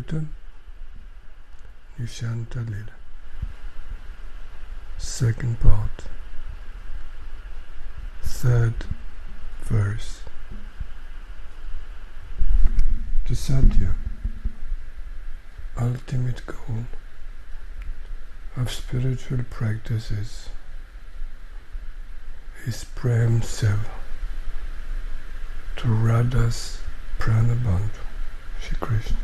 Kirtan, Niśaṅta Lila. Second part, third verse. The sādhyā, ultimate goal of spiritual practices, is prema sevā to Radha's Prāṇa-bandhu, Śrī Kṛṣṇa.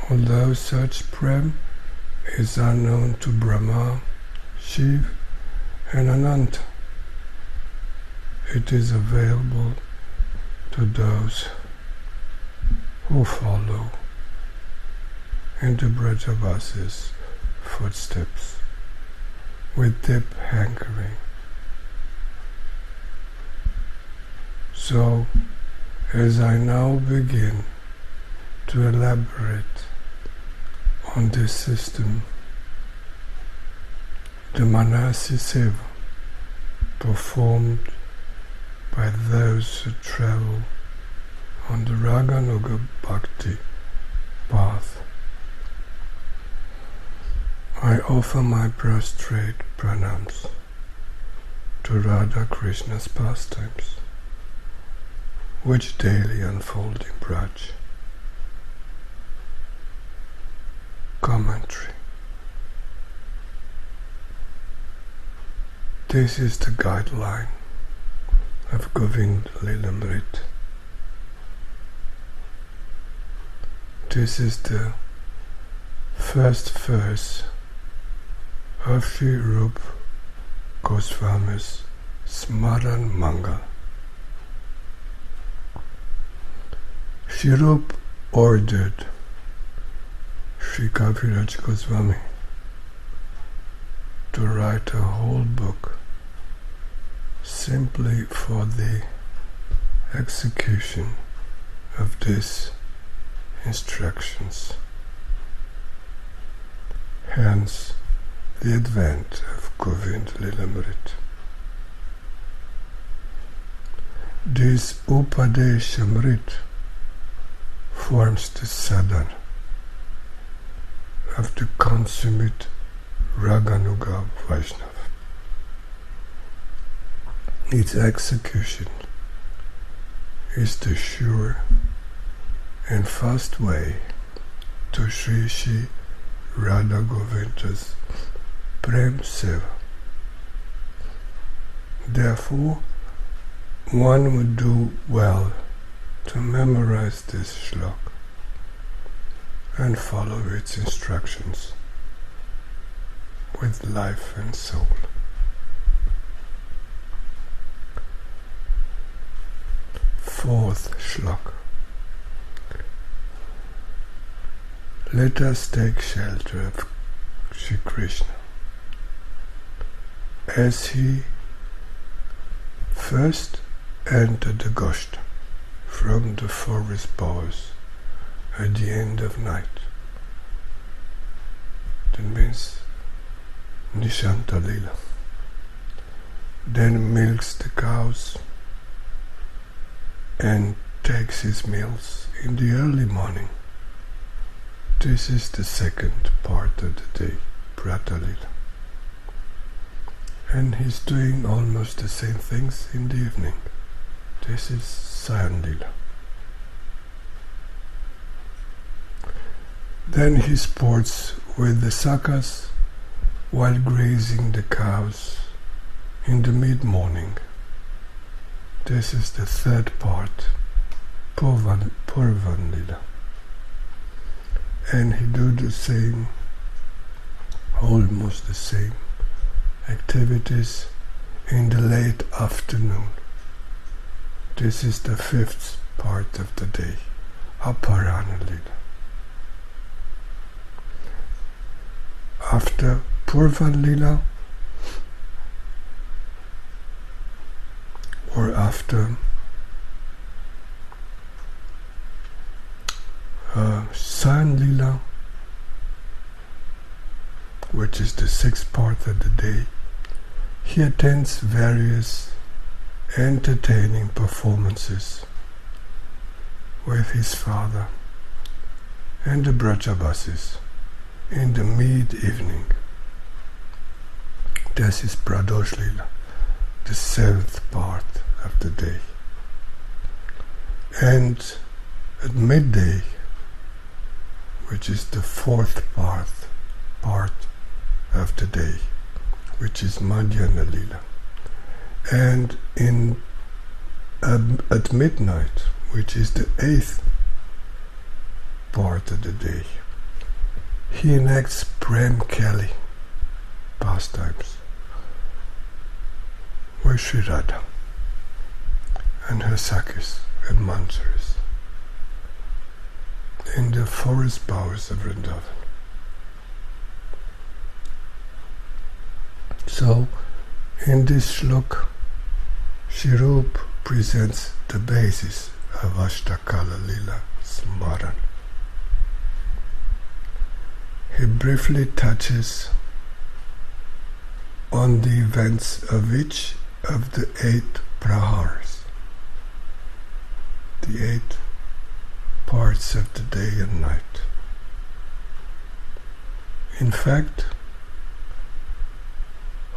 Although such prema is unknown to Brahmā, Śiva and Ananta, it is available to those who follow in the Vrajavasis footsteps with deep hankering. So, as I now begin to elaborate on this system, the mānasī sevā performed by those who travel on the raganuga bhakti path, I offer my prostrate Prāṇams to Rādhā Kṛṣṇa's pastimes, which daily unfold in Vraja. Commentary. This is the guideline of Govinda Lilamrita. This is the first verse of Śrī Rūpa Goswāmī's Smarana-mangala. Śrī Rūpa ordered Śrī Kaviraj Goswāmī to write a whole book simply for the execution of these instructions. Hence the advent of Govinda-Līlāmrita. This upadeshamrita forms the sādhana of the consummate Rāganuga Vaishnava. Its execution is the sure and fast way to Śrī Śrī Rādhā Govinda's prema sevā. Therefore, one would do well to memorize this śloka and follow its instructions with life and soul. Fourth śloka. Let us take shelter of Śrī Kṛṣṇa, as he first entered the Goshta from the forest boughs at the end of night. That means Niśaṅta līlā. Then milks the cows and takes his meals in the early morning. This is the second part of the day, Prāṇa-bandhu. And he's doing almost the same things in the evening. This is sādhana. Then he sports with the sakas while grazing the cows in the mid-morning. This is the third part, Purvan-lila. And he do the same, almost the same activities in the late afternoon. This is the fifth part of the day, Aparana-lila. After Purvan-lila, or after sādhana, which is the sixth part of the day, he attends various entertaining performances with his father and the Vrajavasis in the mid-evening. This is Pradosh Līlā, the 7th part of the day. And at midday, which is the 4th part of the day, which is Madhyana Līlā. And at midnight, which is the 8th part of the day, he enacts Prema pastimes with Śrī Rādhā and her Sakhis and Manjaris in the forest bowers of Vrindavan. So, in this shloka, Śrī Rūpa presents the basis of Ashtakala Līlā Smarana. He briefly touches on the events of each of the 8 praharas, the 8 parts of the day and night. In fact,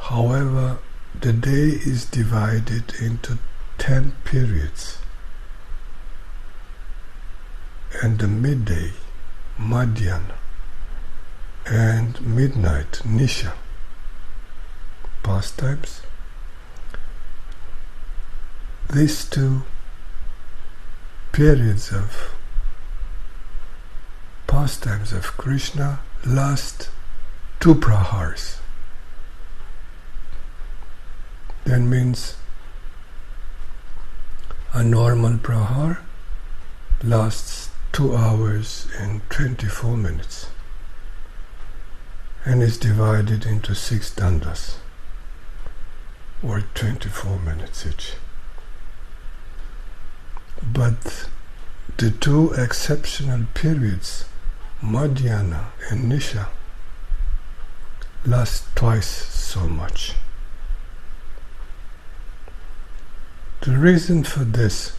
however, the day is divided into 10 periods, and the midday, Madhyana, and midnight, Niśaṅta, pastimes. These 2 periods of pastimes of Krishna last 2 praharas. That means a normal prahar lasts 2 hours and 24 minutes and is divided into 6 dandas, or 24 minutes each. But the 2 exceptional periods, Madhyana and Niśaṅta, last twice so much. The reason for this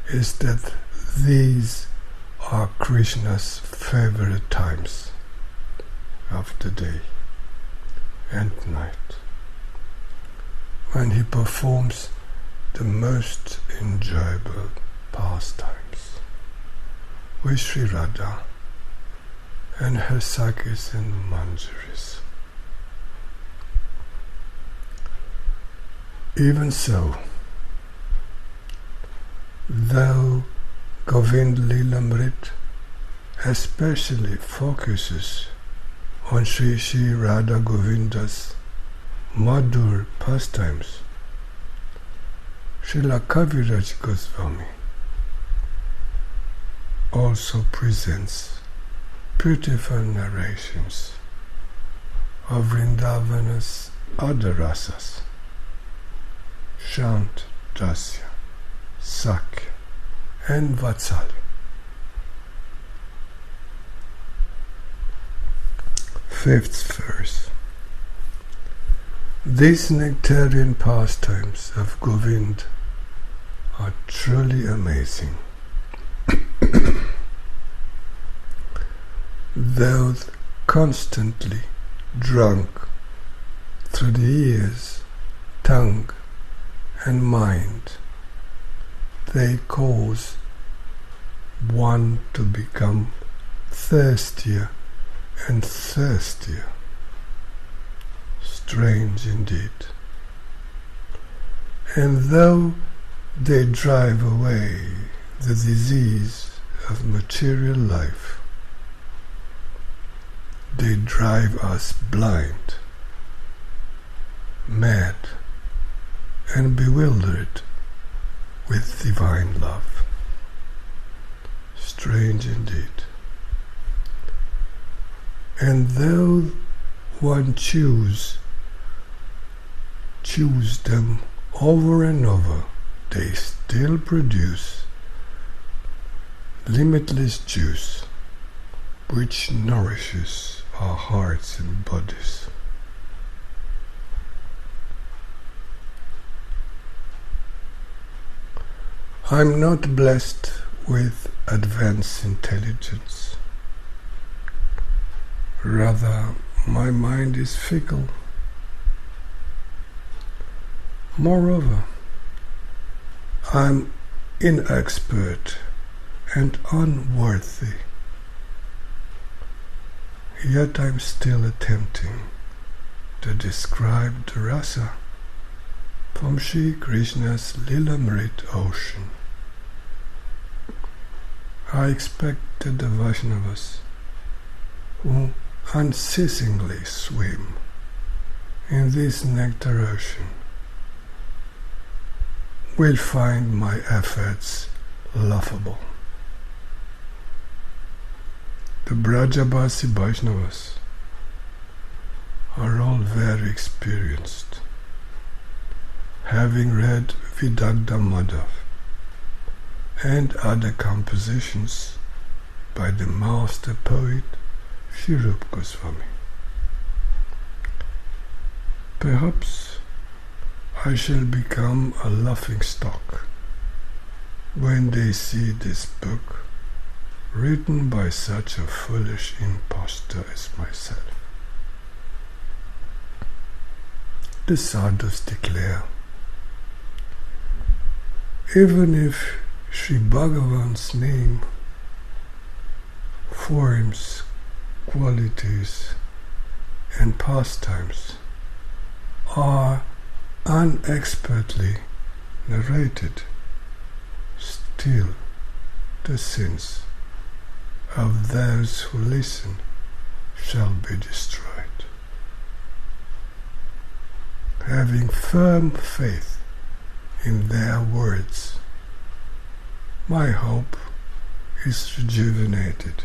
is that these are Krishna's favorite times of the day and night, when he performs the most enjoyable pastimes with Śrī Rādhā and her Sakhis and Manjaris. Even so, though Govinda-Līlāmrita especially focuses on Śrī Śrī Rādhā Govinda's Madhur pastimes, Śrī Kaviraj Goswāmī also presents beautiful narrations of Vrindavana's other rasas, Śāṅta, Dasya, Sakhya, and Vatsalya. 5th verse. These nectarian pastimes of Govinda are truly amazing. Though constantly drunk through the ears, tongue, and mind, they cause one to become thirstier and thirstier. Strange indeed. And though they drive away the disease of material life, they drive us blind, mad, and bewildered with divine love. Strange indeed. And though one choose them over and over, they still produce limitless juice which nourishes our hearts and bodies. I'm not blessed with advanced intelligence. Rather, my mind is fickle. Moreover, I'm inexpert and unworthy. Yet I'm still attempting to describe the rasa from Śrī Kṛṣṇa's Lilamrita ocean. I expect that the Vaishnavas, who unceasingly swim in this nectar ocean, will find my efforts laughable. The Vrajavasis Vaishnavas are all very experienced, having read Vidagdha and other compositions by the master poet Śrī Rūpa Goswāmī. Perhaps I shall become a laughingstock when they see this book written by such a foolish impostor as myself. The sadhus declare, even if Sri Bhagavan's name, forms, qualities and pastimes are unexpertly narrated, still the sins of those who listen shall be destroyed. Having firm faith in their words, my hope is rejuvenated,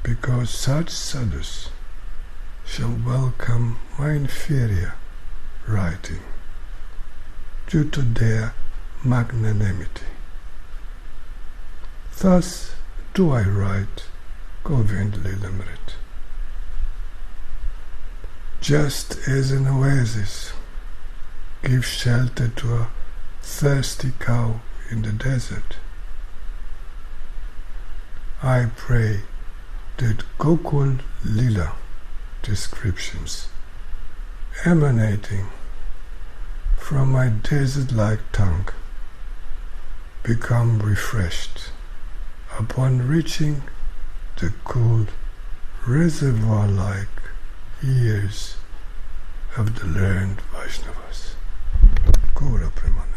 because such sadhus shall welcome my inferior writing due to their magnanimity. Thus do I write Govinda-Līlāmrita. Just as an oasis gives shelter to a thirsty cow in the desert, I pray that Gokul Lila descriptions emanating from my desert-like tongue become refreshed upon reaching the cool reservoir-like ears of the learned Vaishnavas. Gora Prema.